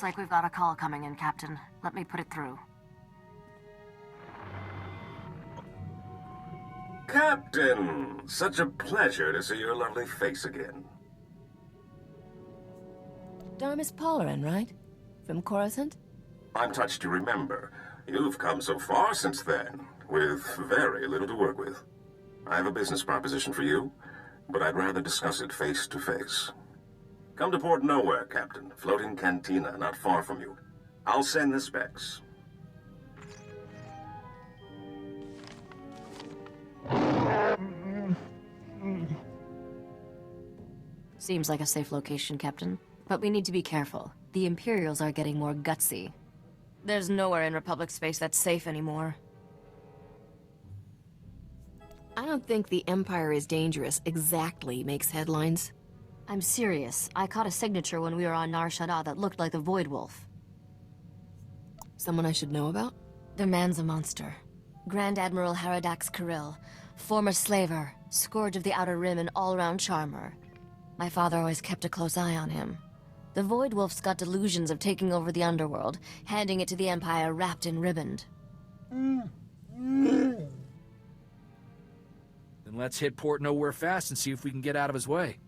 Looks like we've got a call coming in, Captain. Let me put it through. Captain! Such a pleasure to see your lovely face again. Darmis Polarin, right? From Coruscant? I'm touched to remember. You've come so far since then, with very little to work with. I have a business proposition for you, but I'd rather discuss it face to face. Come to Port Nowhere, Captain. Floating cantina not far from you. I'll send the specs. Seems like a safe location, Captain. But we need to be careful. The Imperials are getting more gutsy. There's nowhere in Republic space that's safe anymore. I don't think the Empire is dangerous exactly makes headlines. I'm serious. I caught a signature when we were on Nar Shaddaa that looked like the Void Wolf. Someone I should know about? The man's a monster. Grand Admiral Haradax Kirill, former slaver, scourge of the Outer Rim and all-round charmer. My father always kept a close eye on him. The Void Wolf's got delusions of taking over the underworld, handing it to the Empire wrapped and ribboned. Then let's hit Port Nowhere fast and see if we can get out of his way.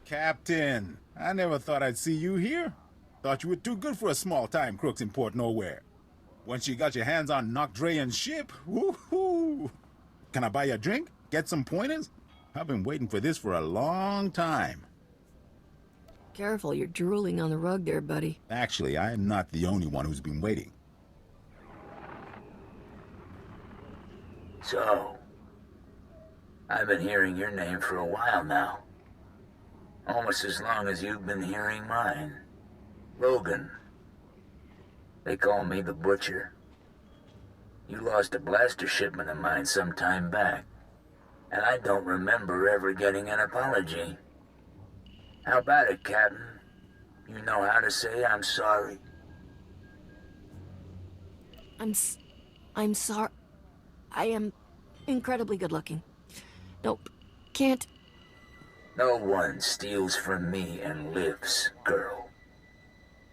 Captain, I never thought I'd see you here. Thought you were too good for a small-time crooks in Port Nowhere. Once you got your hands on Nocdrayan's ship, woohoo! Can I buy you a drink? Get some pointers? I've been waiting for this for a long time. Careful, you're drooling on the rug there, buddy. Actually, I am not the only one who's been waiting. So, I've been hearing your name for a while now. Almost as long as you've been hearing mine. Logan. They call me the Butcher. You lost a blaster shipment of mine some time back, and I don't remember ever getting an apology. How about it, Captain? You know how to say I'm sorry? I'm sorry. I am incredibly good looking. Nope. Can't. No one steals from me and lives, girl.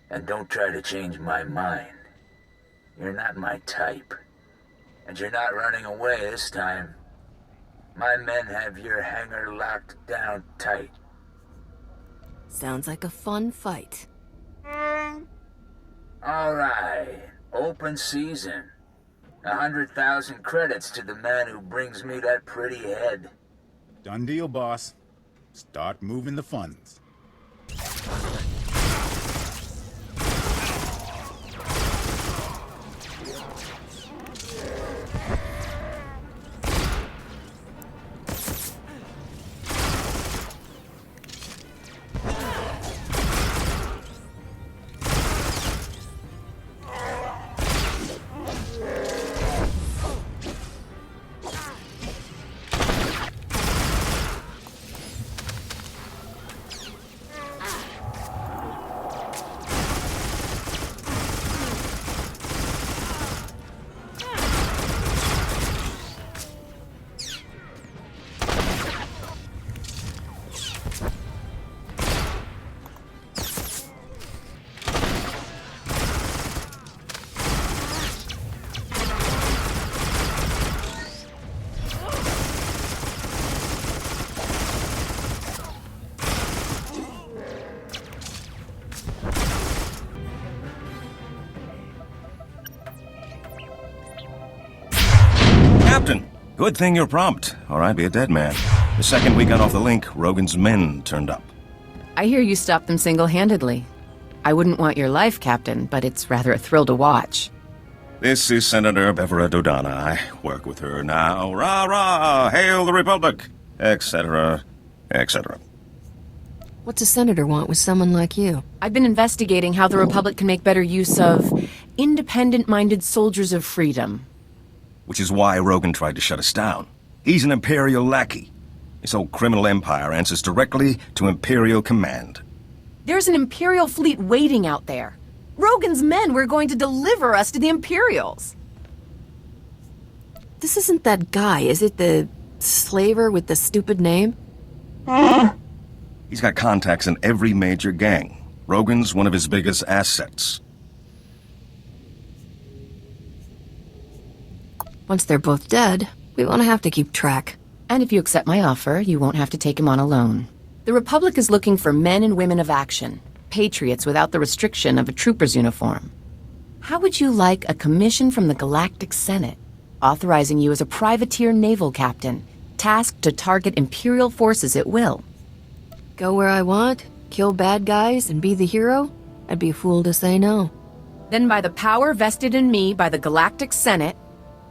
And don't try to change my mind. You're not my type. And you're not running away this time. My men have your hangar locked down tight. Sounds like a fun fight. All right. Open season. 100,000 credits to the man who brings me that pretty head. Done deal, boss. Start moving the funds. Captain! Good thing you're prompt, or I'd be a dead man. The second we got off the link, Rogan's men turned up. I hear you stopped them single-handedly. I wouldn't want your life, Captain, but it's rather a thrill to watch. This is Senator Bevera Dodana. I work with her now. Rah, rah! Hail the Republic! Etc. etc. What's a senator want with someone like you? I've been investigating how the Republic can make better use of independent-minded soldiers of freedom. Which is why Rogan tried to shut us down. He's an Imperial lackey. This whole criminal empire answers directly to Imperial command. There's an Imperial fleet waiting out there. Rogan's men were going to deliver us to the Imperials. This isn't that guy, is it? The slaver with the stupid name? He's got contacts in every major gang. Rogan's one of his biggest assets. Once they're both dead, we won't have to keep track. And if you accept my offer, you won't have to take him on alone. The Republic is looking for men and women of action, patriots without the restriction of a trooper's uniform. How would you like a commission from the Galactic Senate, authorizing you as a privateer naval captain, tasked to target Imperial forces at will? Go where I want, kill bad guys, and be the hero? I'd be a fool to say no. Then by the power vested in me by the Galactic Senate,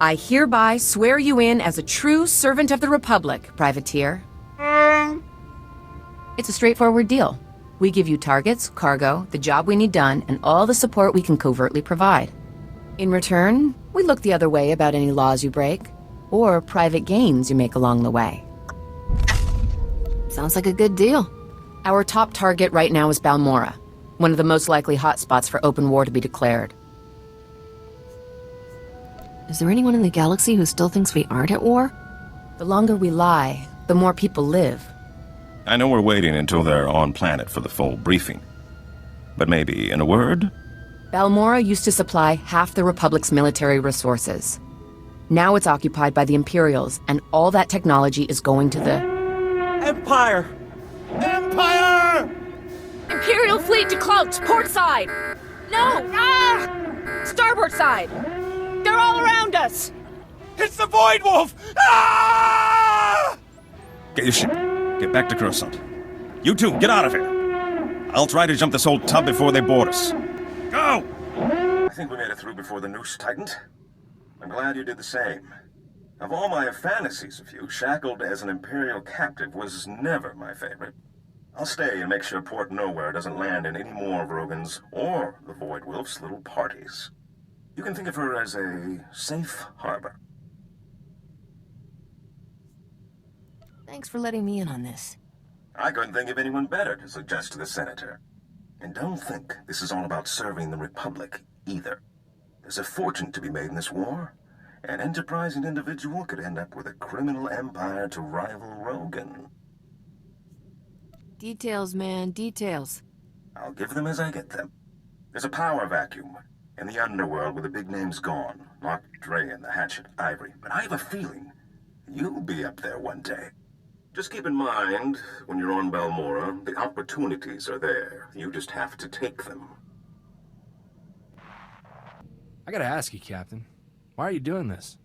I hereby swear you in as a true servant of the Republic, privateer. It's a straightforward deal. We give you targets, cargo, the job we need done, and all the support we can covertly provide. In return, we look the other way about any laws you break, or private gains you make along the way. Sounds like a good deal. Our top target right now is Balmora, one of the most likely hotspots for open war to be declared. Is there anyone in the galaxy who still thinks we aren't at war? The longer we lie, the more people live. I know we're waiting until they're on planet for the full briefing. But maybe, in a word? Balmora used to supply half the Republic's military resources. Now it's occupied by the Imperials, and all that technology is going to the... Empire! Empire! Imperial fleet to cloaks, port side! No! Ah! Starboard side! They're all around us! It's the Void Wolf! Ah! Get your ship. Get back to Coruscant. You two, get out of here. I'll try to jump this old tub before they board us. Go! I think we made it through before the noose tightened. I'm glad you did the same. Of all my fantasies of you, shackled as an Imperial captive was never my favorite. I'll stay and make sure Port Nowhere doesn't land in any more of Rogan's or the Void Wolf's little parties. You can think of her as a safe harbor. Thanks for letting me in on this. I couldn't think of anyone better to suggest to the Senator. And don't think this is all about serving the Republic, either. There's a fortune to be made in this war. An enterprising individual could end up with a criminal empire to rival Rogan. Details, man, details. I'll give them as I get them. There's a power vacuum in the underworld where the big name's gone. Mark Drayan, the Hatchet, Ivory. But I have a feeling you'll be up there one day. Just keep in mind, when you're on Balmora, the opportunities are there. You just have to take them. I gotta ask you, Captain. Why are you doing this?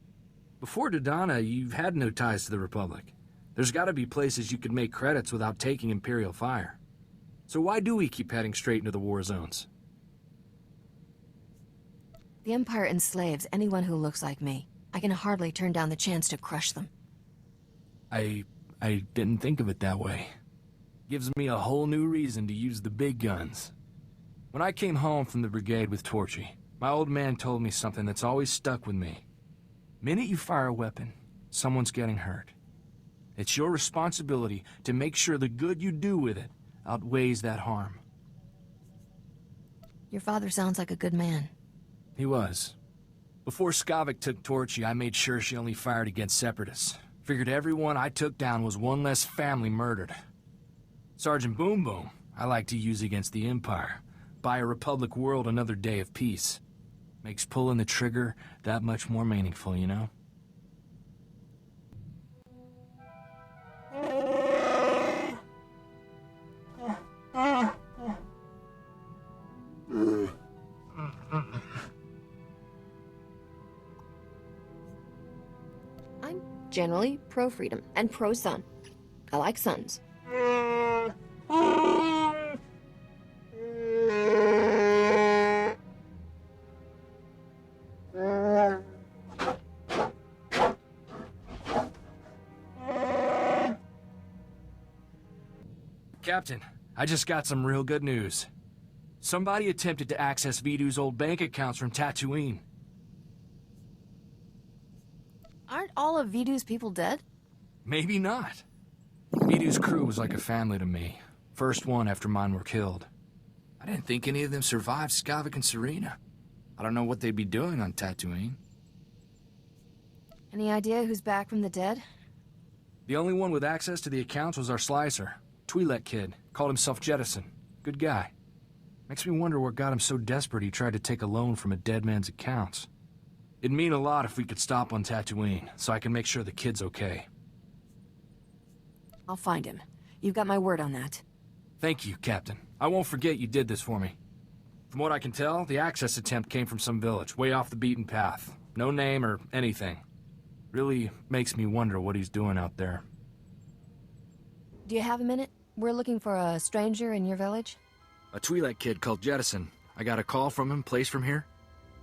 Before Dodonna, you've had no ties to the Republic. There's gotta be places you could make credits without taking Imperial fire. So why do we keep heading straight into the war zones? The Empire enslaves anyone who looks like me. I can hardly turn down the chance to crush them. I didn't think of it that way. Gives me a whole new reason to use the big guns. When I came home from the brigade with Torchy, my old man told me something that's always stuck with me. Minute you fire a weapon, someone's getting hurt. It's your responsibility to make sure the good you do with it outweighs that harm. Your father sounds like a good man. He was. Before Skavik took Torchy, I made sure she only fired against Separatists. Figured everyone I took down was one less family murdered. Sergeant Boom Boom, I like to use against the Empire. Buy a Republic world another day of peace. Makes pulling the trigger that much more meaningful, you know? I'm generally pro-freedom and pro-sun. I like suns. Captain, I just got some real good news. Somebody attempted to access Vidu's old bank accounts from Tatooine. Aren't all of Vidu's people dead? Maybe not. Vidu's crew was like a family to me. First one after mine were killed. I didn't think any of them survived Skavik and Serena. I don't know what they'd be doing on Tatooine. Any idea who's back from the dead? The only one with access to the accounts was our slicer. Twi'lek kid. Called himself Jettison. Good guy. Makes me wonder what got him so desperate he tried to take a loan from a dead man's accounts. It'd mean a lot if we could stop on Tatooine, so I can make sure the kid's okay. I'll find him. You've got my word on that. Thank you, Captain. I won't forget you did this for me. From what I can tell, the access attempt came from some village, way off the beaten path. No name or anything. Really makes me wonder what he's doing out there. Do you have a minute? We're looking for a stranger in your village. A Twi'lek kid called Jettison. I got a call from him, placed from here.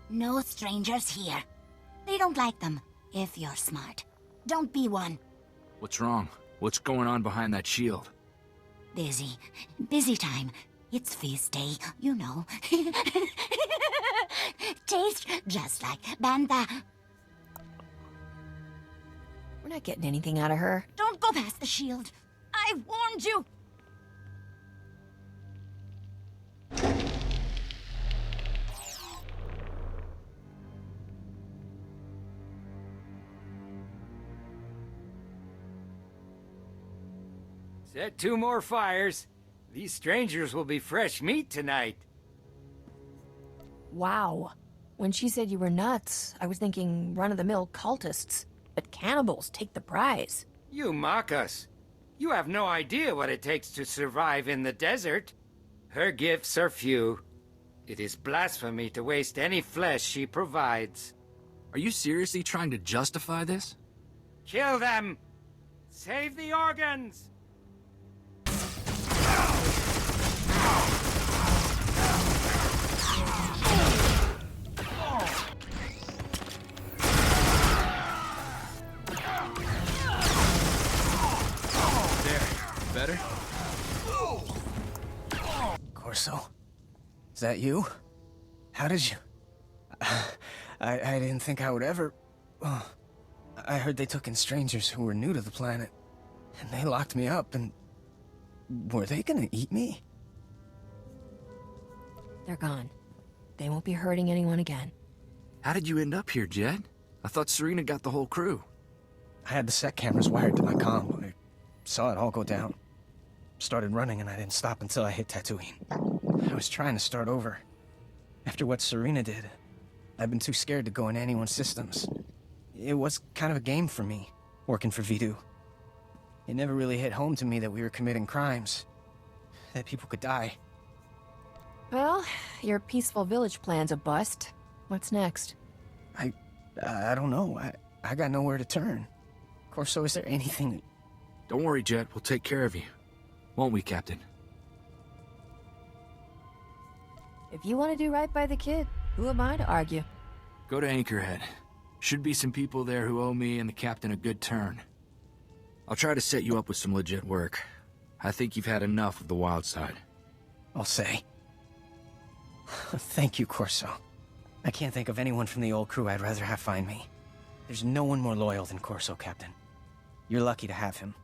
No strangers here. They don't like them, if you're smart. Don't be one. What's wrong? What's going on behind that shield? Busy. Busy time. It's feast day, you know. Tastes just like Bantha. We're not getting anything out of her. Don't go past the shield. I warned you. Set 2 more fires. These strangers will be fresh meat tonight. Wow. When she said you were nuts, I was thinking run-of-the-mill cultists. But cannibals take the prize. You mock us. You have no idea what it takes to survive in the desert. Her gifts are few. It is blasphemy to waste any flesh she provides. Are you seriously trying to justify this? Kill them! Save the organs! Better? Corso? Is that you? How did you... I didn't think I would ever... Oh, I heard they took in strangers who were new to the planet. And they locked me up and... Were they gonna eat me? They're gone. They won't be hurting anyone again. How did you end up here, Jed? I thought Serena got the whole crew. I had the set cameras wired to my comm. I saw it all go down. Started running and I didn't stop until I hit Tatooine. I was trying to start over. After what Serena did, I've been too scared to go in anyone's systems. It was kind of a game for me, working for Vidu. It never really hit home to me that we were committing crimes. That people could die. Well, your peaceful village plan's a bust. What's next? I don't know. I got nowhere to turn. Corso, is there anything... Don't worry, Jet. We'll take care of you. Won't we, Captain? If you want to do right by the kid, who am I to argue? Go to Anchorhead. Should be some people there who owe me and the Captain a good turn. I'll try to set you up with some legit work. I think you've had enough of the wild side. I'll say. Thank you, Corso. I can't think of anyone from the old crew I'd rather have find me. There's no one more loyal than Corso, Captain. You're lucky to have him.